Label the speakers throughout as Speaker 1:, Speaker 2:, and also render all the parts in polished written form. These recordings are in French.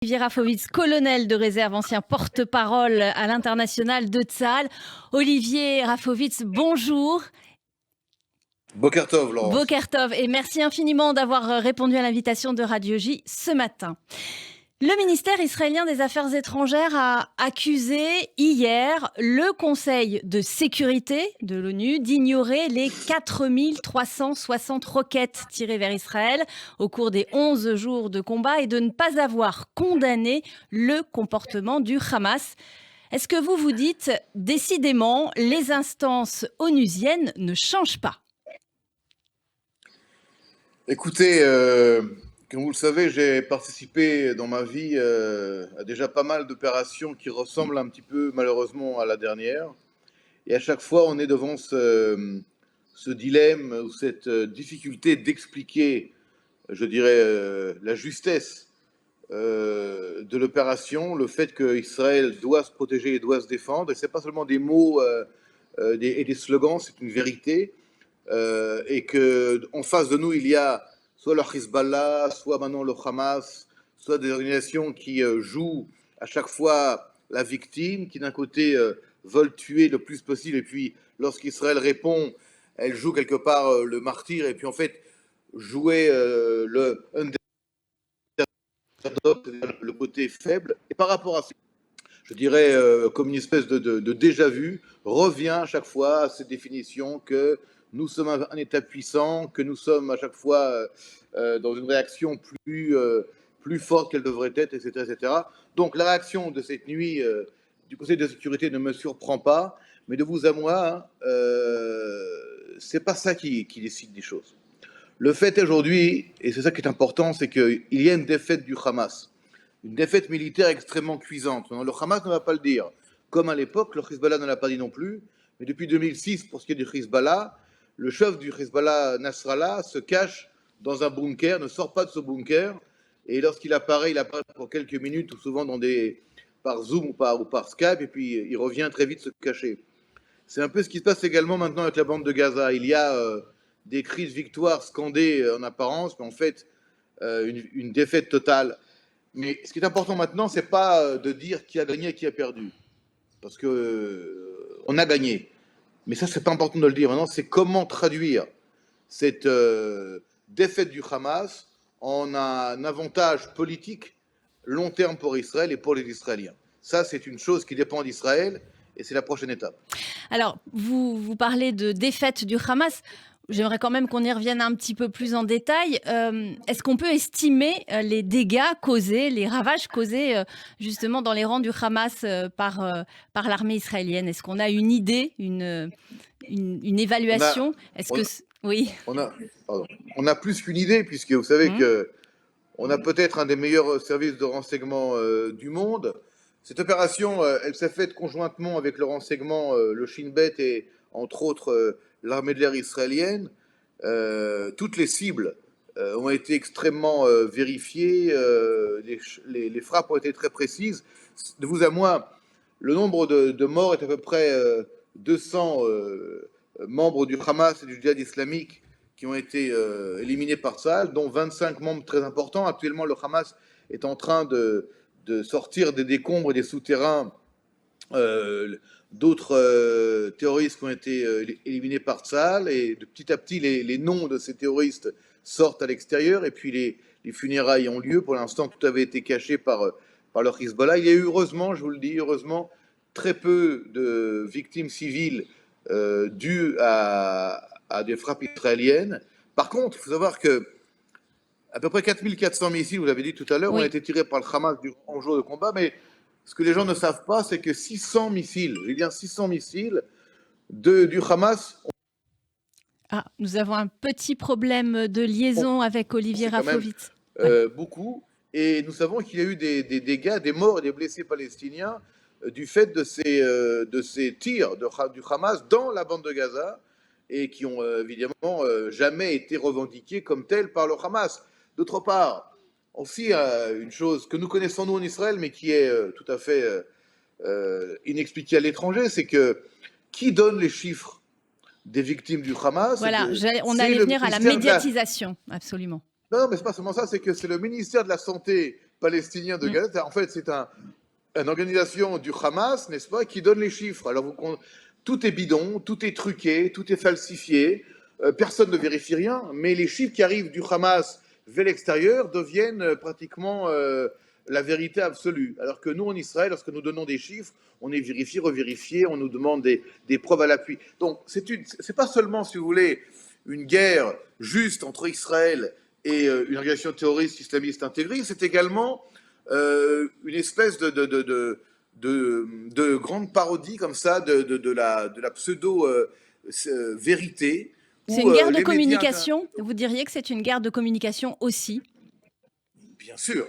Speaker 1: Olivier Rafovitz, colonel de réserve, ancien porte-parole à l'international de Tsahal. Olivier Rafovitz, bonjour.
Speaker 2: Boker Tov, Laurence.
Speaker 1: Boker Tov, et merci infiniment d'avoir répondu à l'invitation de Radio J ce matin. Le ministère israélien des Affaires étrangères a accusé hier le Conseil de sécurité de l'ONU d'ignorer les 4360 roquettes tirées vers Israël au cours des 11 jours de combat et de ne pas avoir condamné le comportement du Hamas. Est-ce que vous vous dites, décidément, les instances onusiennes ne changent pas?
Speaker 2: Écoutez, comme vous le savez, j'ai participé dans ma vie à déjà pas mal d'opérations qui ressemblent un petit peu malheureusement à la dernière. Et à chaque fois, on est devant ce dilemme ou cette difficulté d'expliquer, je dirais, la justesse de l'opération, le fait qu'Israël doit se protéger et doit se défendre. Et ce n'est pas seulement des mots et des slogans, c'est une vérité. Et qu'en face de nous, il y a soit le Hezbollah, soit maintenant le Hamas, soit des organisations qui jouent à chaque fois la victime, qui d'un côté veulent tuer le plus possible, et puis lorsqu'Israël répond, elle joue quelque part le martyr, et puis en fait, jouer le underdog, le côté faible. Et par rapport à ça, je dirais, comme une espèce de déjà-vu, revient à chaque fois à cette définition que nous sommes un État puissant, que nous sommes à chaque fois dans une réaction plus forte qu'elle devrait être, etc., etc. Donc la réaction de cette nuit du Conseil de sécurité ne me surprend pas, mais de vous à moi, c'est pas ça qui décide des choses. Le fait aujourd'hui, et c'est ça qui est important, c'est qu'il y a une défaite du Hamas. Une défaite militaire extrêmement cuisante. Le Hamas ne va pas le dire. Comme à l'époque, le Hezbollah ne l'a pas dit non plus. Mais depuis 2006, pour ce qui est du Hezbollah, le chef du Hezbollah, Nasrallah, se cache dans un bunker, ne sort pas de ce bunker. Et lorsqu'il apparaît, il apparaît pour quelques minutes, ou souvent par Zoom ou par Skype, et puis il revient très vite se cacher. C'est un peu ce qui se passe également maintenant avec la bande de Gaza. Il y a des cris de victoire scandés en apparence, mais en fait, une défaite totale. Mais ce qui est important maintenant, c'est pas de dire qui a gagné et qui a perdu, parce que on a gagné. Mais ça, c'est pas important de le dire. Maintenant, c'est comment traduire cette défaite du Hamas en un avantage politique long terme pour Israël et pour les Israéliens. Ça, c'est une chose qui dépend d'Israël et c'est la prochaine étape.
Speaker 1: Alors, vous parlez de défaite du Hamas. J'aimerais quand même qu'on y revienne un petit peu plus en détail. Est-ce qu'on peut estimer les dégâts causés, les ravages causés justement dans les rangs du Hamas par l'armée israélienne? Est-ce qu'on a une idée, une évaluation? Oui.
Speaker 2: On a plus qu'une idée, puisque vous savez qu'on a peut-être un des meilleurs services de renseignement du monde. Cette opération, elle s'est faite conjointement avec le renseignement, le Shin Bet et entre autres l'armée de l'air israélienne. Toutes les cibles ont été extrêmement vérifiées, les frappes ont été très précises. De vous à moi, le nombre de morts est à peu près 200 membres du Hamas et du djihad islamique qui ont été éliminés par Tsahal, dont 25 membres très importants. Actuellement, le Hamas est en train de sortir des décombres et des souterrains d'autres terroristes qui ont été éliminés par Tsahal, et de petit à petit les noms de ces terroristes sortent à l'extérieur, et puis les funérailles ont lieu. Pour l'instant, tout avait été caché par le Hezbollah. Il y a eu, heureusement, je vous le dis, heureusement, très peu de victimes civiles dues à des frappes israéliennes. Par contre, il faut savoir que à peu près 4400 missiles, vous l'avez dit tout à l'heure, ont été tirés par le Hamas durant 11 jours de combat, mais ce que les gens ne savent pas, c'est que 600 missiles, je veux dire 600 missiles du Hamas.
Speaker 1: Nous avons un petit problème de liaison avec Olivier Rafovitz.
Speaker 2: Beaucoup. Et nous savons qu'il y a eu des dégâts, des morts et des blessés palestiniens du fait de ces tirs du Hamas dans la bande de Gaza, et qui ont évidemment jamais été revendiqués comme tels par le Hamas. D'autre part, aussi une chose que nous connaissons nous en Israël, mais qui est tout à fait inexpliquée à l'étranger, c'est que qui donne les chiffres des victimes du Hamas?
Speaker 1: Voilà, on allait venir à la médiatisation, absolument.
Speaker 2: Non, mais c'est pas seulement ça, c'est que c'est le ministère de la Santé palestinien de Gaza. En fait, c'est une organisation du Hamas, n'est-ce pas, qui donne les chiffres. Alors, tout est bidon, tout est truqué, tout est falsifié. Personne ne vérifie rien, mais les chiffres qui arrivent du Hamas vers l'extérieur deviennent pratiquement la vérité absolue. Alors que nous, en Israël, lorsque nous donnons des chiffres, on est vérifié, revérifié, on nous demande des preuves à l'appui. Donc, c'est pas seulement, si vous voulez, une guerre juste entre Israël et une organisation terroriste islamiste intégrée, c'est également une espèce de grande parodie comme ça de la pseudo-vérité.
Speaker 1: C'est une guerre de communication. Vous diriez que c'est une guerre de communication aussi?
Speaker 2: Bien sûr,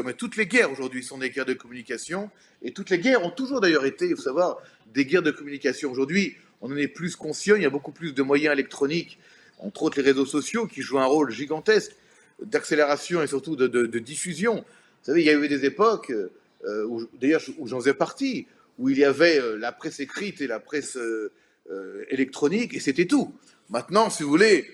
Speaker 2: mais toutes les guerres aujourd'hui sont des guerres de communication, et toutes les guerres ont toujours d'ailleurs été, il faut savoir, des guerres de communication. Aujourd'hui, on en est plus conscient, il y a beaucoup plus de moyens électroniques, entre autres les réseaux sociaux, qui jouent un rôle gigantesque d'accélération et surtout de diffusion. Vous savez, il y a eu des époques, d'ailleurs où j'en faisais partie, où il y avait la presse écrite et la presse électronique, et c'était tout. Maintenant, si vous voulez,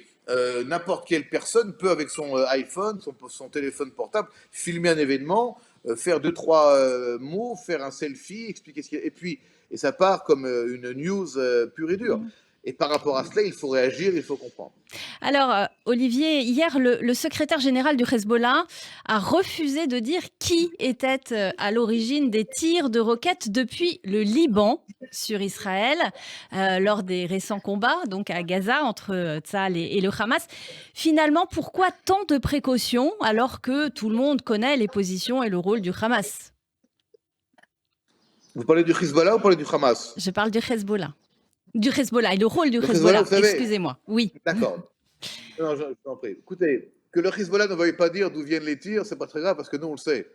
Speaker 2: n'importe quelle personne peut, avec son iPhone, son téléphone portable, filmer un événement, faire 2-3 mots, faire un selfie, expliquer ce qu'il y a, et ça part comme une news pure et dure. Et par rapport à cela, il faut réagir, il faut comprendre.
Speaker 1: Alors, Olivier, hier, le secrétaire général du Hezbollah a refusé de dire qui était à l'origine des tirs de roquettes depuis le Liban sur Israël lors des récents combats donc à Gaza entre Tsahal et le Hamas. Finalement, pourquoi tant de précautions alors que tout le monde connaît les positions et le rôle du Hamas?
Speaker 2: Vous parlez du Hezbollah ou vous parlez du Hamas?
Speaker 1: Je parle du Hezbollah. Du Hezbollah et le rôle du Hezbollah, excusez-moi. Oui.
Speaker 2: D'accord. Non, je t'en prie. Écoutez, que le Hezbollah ne veuille pas dire d'où viennent les tirs, c'est pas très grave parce que nous on le sait.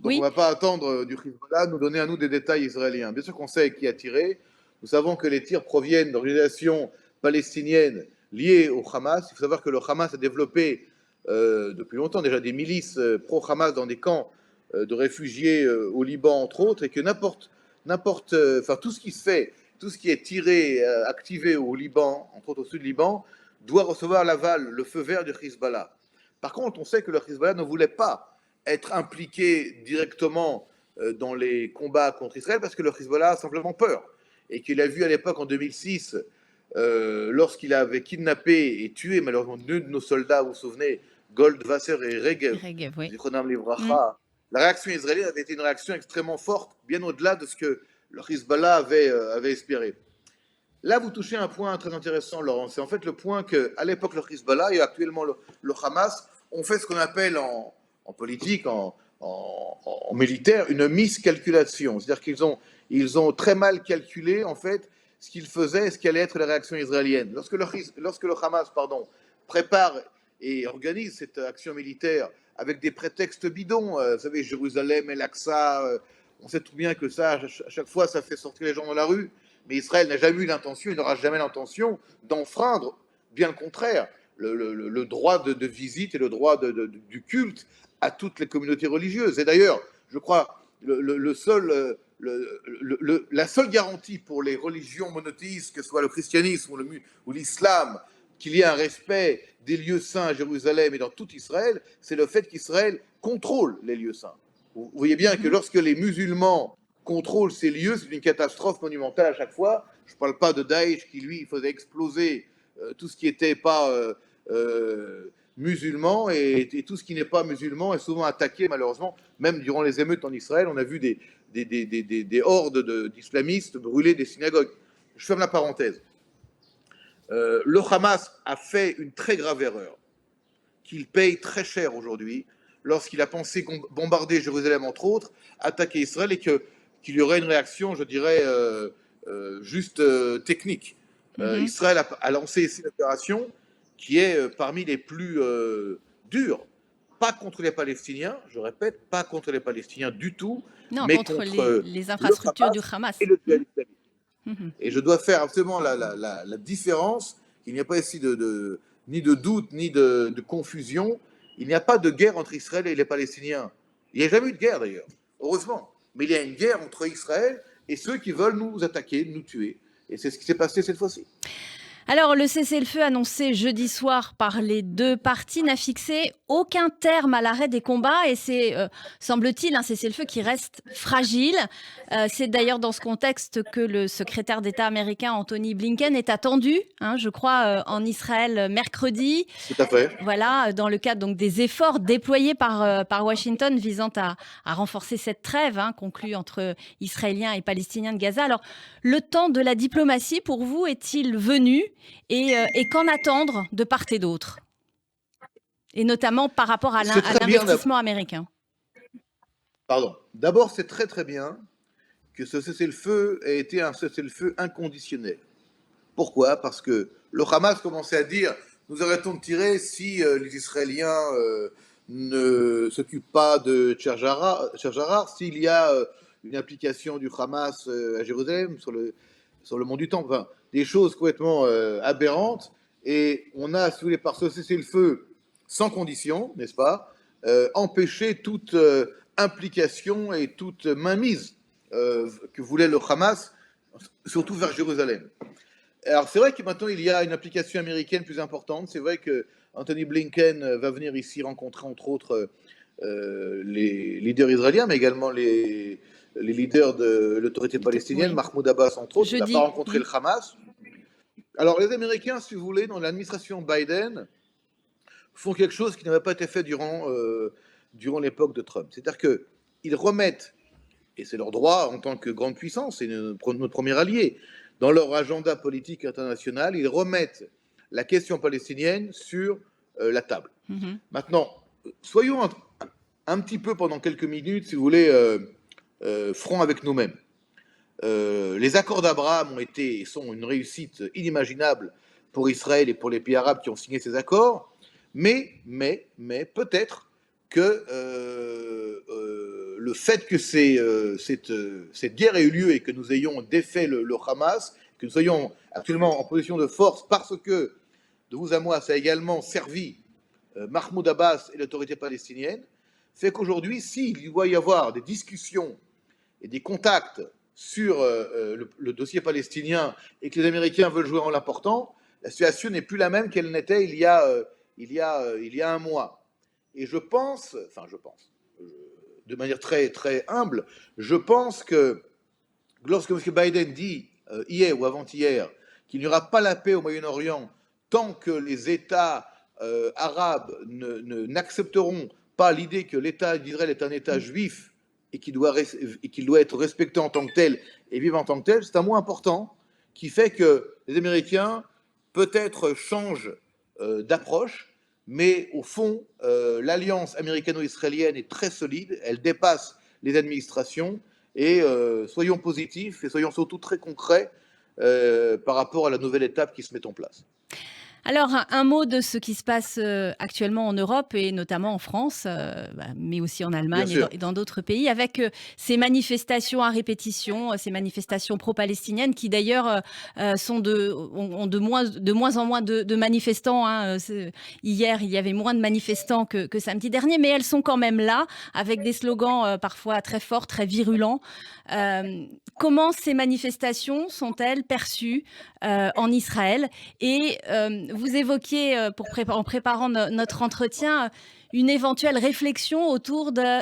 Speaker 2: Donc
Speaker 1: oui.
Speaker 2: On ne va pas attendre du Hezbollah nous donner à nous des détails israéliens. Bien sûr qu'on sait qui a tiré. Nous savons que les tirs proviennent d'organisations palestiniennes liées au Hamas. Il faut savoir que le Hamas a développé depuis longtemps déjà des milices pro-Hamas dans des camps de réfugiés au Liban entre autres, et que tout ce qui se fait, tout ce qui est tiré, activé au Liban, entre autres au sud du Liban, doit recevoir l'aval, le feu vert du Hezbollah. Par contre, on sait que le Hezbollah ne voulait pas être impliqué directement dans les combats contre Israël parce que le Hezbollah a simplement peur. Et qu'il a vu à l'époque, en 2006, lorsqu'il avait kidnappé et tué malheureusement deux de nos soldats, vous vous souvenez, Goldwasser et Regev,
Speaker 1: oui.
Speaker 2: La réaction israélienne avait été une réaction extrêmement forte, bien au-delà de ce que le Hezbollah avait espéré. Là, vous touchez un point très intéressant, Laurent. C'est en fait le point qu'à l'époque, le Hezbollah et actuellement le Hamas ont fait ce qu'on appelle en politique, en militaire, une miscalculation. C'est-à-dire qu'ils ont très mal calculé, en fait, ce qu'ils faisaient et ce qu'allait être la réaction israélienne. Lorsque le Hamas prépare et organise cette action militaire avec des prétextes bidons, vous savez, Jérusalem, El-Aqsa, on sait tout bien que ça, à chaque fois, ça fait sortir les gens dans la rue. Mais Israël n'a jamais eu l'intention, il n'aura jamais l'intention d'enfreindre, bien le contraire, le droit de visite et le droit du culte à toutes les communautés religieuses. Et d'ailleurs, je crois, la seule garantie pour les religions monothéistes, que ce soit le christianisme ou l'islam, qu'il y ait un respect des lieux saints à Jérusalem et dans tout Israël, c'est le fait qu'Israël contrôle les lieux saints. Vous voyez bien que lorsque les musulmans contrôlent ces lieux, c'est une catastrophe monumentale à chaque fois. Je ne parle pas de Daesh qui, lui, faisait exploser tout ce qui n'était pas musulman, et tout ce qui n'est pas musulman est souvent attaqué, malheureusement. Même durant les émeutes en Israël, on a vu des hordes d'islamistes brûler des synagogues. Je ferme la parenthèse. Le Hamas a fait une très grave erreur, qu'il paye très cher aujourd'hui, lorsqu'il a pensé bombarder Jérusalem, entre autres, attaquer Israël, et qu'il y aurait une réaction, je dirais, juste technique. Israël a lancé ici une opération qui est parmi les plus dures. Pas contre les Palestiniens, je répète, pas contre les Palestiniens du tout,
Speaker 1: non,
Speaker 2: mais
Speaker 1: contre les infrastructures du Hamas.
Speaker 2: Et le djihad islamique. Et je dois faire absolument la différence. Il n'y a pas ici ni de doute, ni de confusion. Il n'y a pas de guerre entre Israël et les Palestiniens. Il n'y a jamais eu de guerre d'ailleurs, heureusement. Mais il y a une guerre entre Israël et ceux qui veulent nous attaquer, nous tuer. Et c'est ce qui s'est passé cette fois-ci.
Speaker 1: Alors, le cessez-le-feu annoncé jeudi soir par les deux parties n'a fixé aucun terme à l'arrêt des combats et c'est, semble-t-il, un cessez-le-feu qui reste fragile. C'est d'ailleurs dans ce contexte que le secrétaire d'État américain Anthony Blinken est attendu, hein, je crois, en Israël mercredi.
Speaker 2: Tout à fait.
Speaker 1: Voilà, dans le cadre donc des efforts déployés par Washington visant à renforcer cette trêve, hein, conclue entre Israéliens et Palestiniens de Gaza. Alors, le temps de la diplomatie, pour vous, est-il venu et qu'en attendre de part et d'autre? Et notamment par rapport à
Speaker 2: C'est très bien.
Speaker 1: l'investissement américain.
Speaker 2: Pardon. D'abord, c'est très très bien que ce cessez-le-feu ait été un cessez-le-feu inconditionnel. Pourquoi? Parce que le Hamas commençait à dire nous arrêtons de tirer si les Israéliens ne s'occupent pas de Tcherjarar, s'il y a une application du Hamas à Jérusalem, sur le mont du Temple, enfin, des choses complètement aberrantes. Et on a, si vous voulez, par ce cessez-le-feu sans condition, n'est-ce pas, empêché toute implication et toute mainmise que voulait le Hamas, surtout vers Jérusalem. Alors c'est vrai que maintenant il y a une application américaine plus importante. C'est vrai que Anthony Blinken va venir ici rencontrer entre autres les leaders israéliens, mais également les leaders de l'autorité palestinienne,
Speaker 1: Oui.
Speaker 2: Mahmoud Abbas entre autres. Il n'a
Speaker 1: Jeudi.
Speaker 2: pas rencontré le Hamas. Alors les Américains, si vous voulez, dans l'administration Biden, font quelque chose qui n'avait pas été fait durant l'époque de Trump. C'est-à-dire qu'ils remettent, et c'est leur droit en tant que grande puissance, c'est notre premier allié, dans leur agenda politique international, ils remettent la question palestinienne sur la table. Maintenant, soyons un petit peu pendant quelques minutes, si vous voulez, francs avec nous-mêmes. Les accords d'Abraham ont été et sont une réussite inimaginable pour Israël et pour les pays arabes qui ont signé ces accords, mais peut-être que le fait que cette guerre ait eu lieu et que nous ayons défait le Hamas, que nous soyons actuellement en position de force parce que, de vous à moi, ça a également servi Mahmoud Abbas et l'autorité palestinienne, fait qu'aujourd'hui, s'il doit y avoir des discussions et des contacts sur le dossier palestinien et que les Américains veulent jouer en l'important, la situation n'est plus la même qu'elle n'était il y a un mois. Et je pense, de manière très, très humble, je pense que lorsque M. Biden dit hier ou avant-hier qu'il n'y aura pas la paix au Moyen-Orient tant que les États arabes n'accepteront pas l'idée que l'État d'Israël est un État juif et qu'il doit être respecté en tant que tel et vivre en tant que tel, c'est un mot important qui fait que les Américains peut-être changent d'approche, mais au fond, l'alliance américano-israélienne est très solide, elle dépasse les administrations, et soyons positifs et soyons surtout très concrets par rapport à la nouvelle étape qui se met en place.
Speaker 1: Alors, un mot de ce qui se passe actuellement en Europe et notamment en France, mais aussi en Allemagne et dans d'autres pays, avec ces manifestations à répétition, ces manifestations pro-palestiniennes qui d'ailleurs ont de moins en moins de manifestants. Hein. Hier, il y avait moins de manifestants que samedi dernier, mais elles sont quand même là, avec des slogans parfois très forts, très virulents. Comment ces manifestations sont-elles perçues en Israël? Et vous évoquiez, en préparant notre entretien, une éventuelle réflexion autour d'un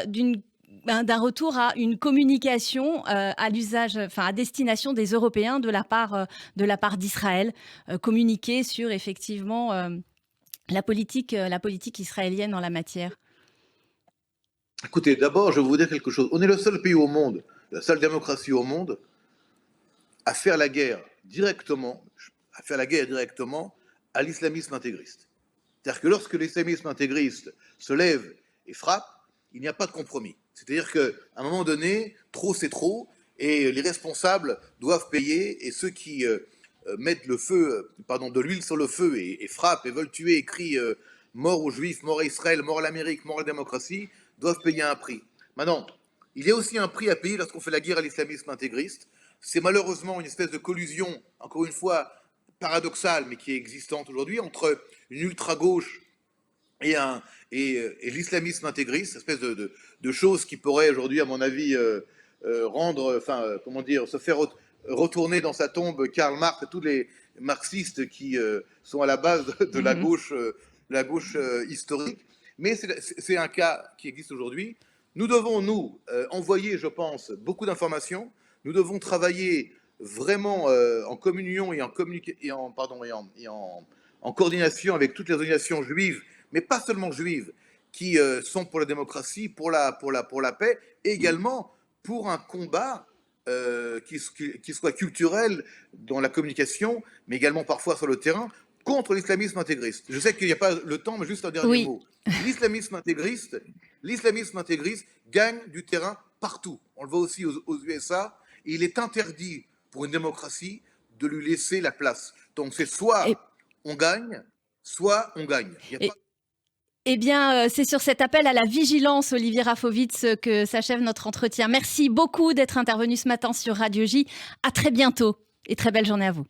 Speaker 1: retour à une communication à destination des Européens de la part d'Israël, communiquer sur effectivement la politique israélienne en la matière.
Speaker 2: Écoutez, d'abord, je vais vous dire quelque chose. On est le seul pays au monde, la seule démocratie au monde, à faire la guerre directement à l'islamisme intégriste. C'est-à-dire que lorsque l'islamisme intégriste se lève et frappe, il n'y a pas de compromis. C'est-à-dire qu'à un moment donné, trop c'est trop, et les responsables doivent payer, et ceux qui mettent de l'huile sur le feu et frappent et veulent tuer et crient mort aux Juifs, mort à Israël, mort à l'Amérique, mort à la démocratie, doivent payer un prix. Maintenant, il y a aussi un prix à payer lorsqu'on fait la guerre à l'islamisme intégriste. C'est malheureusement une espèce de collusion, encore une fois, paradoxale, mais qui est existante aujourd'hui, entre une ultra-gauche et l'islamisme intégriste, espèce de choses qui pourraient aujourd'hui, à mon avis, se faire retourner dans sa tombe Karl Marx et tous les marxistes qui sont à la base de la gauche historique. Mais c'est un cas qui existe aujourd'hui. Nous devons, nous, envoyer, je pense, beaucoup d'informations. Nous devons travailler vraiment en communion et en coordination avec toutes les organisations juives, mais pas seulement juives, qui sont pour la démocratie, pour la paix, et également pour un combat qui soit culturel dans la communication, mais également parfois sur le terrain, contre l'islamisme intégriste. Je sais qu'il n'y a pas le temps, mais juste un dernier mot. L'islamisme intégriste gagne du terrain partout. On le voit aussi aux USA. Et il est interdit pour une démocratie de lui laisser la place. Donc c'est soit on gagne, soit on gagne.
Speaker 1: Eh bien, c'est sur cet appel à la vigilance, Olivier Rafovitz, que s'achève notre entretien. Merci beaucoup d'être intervenu ce matin sur Radio J. À très bientôt et très belle journée à vous.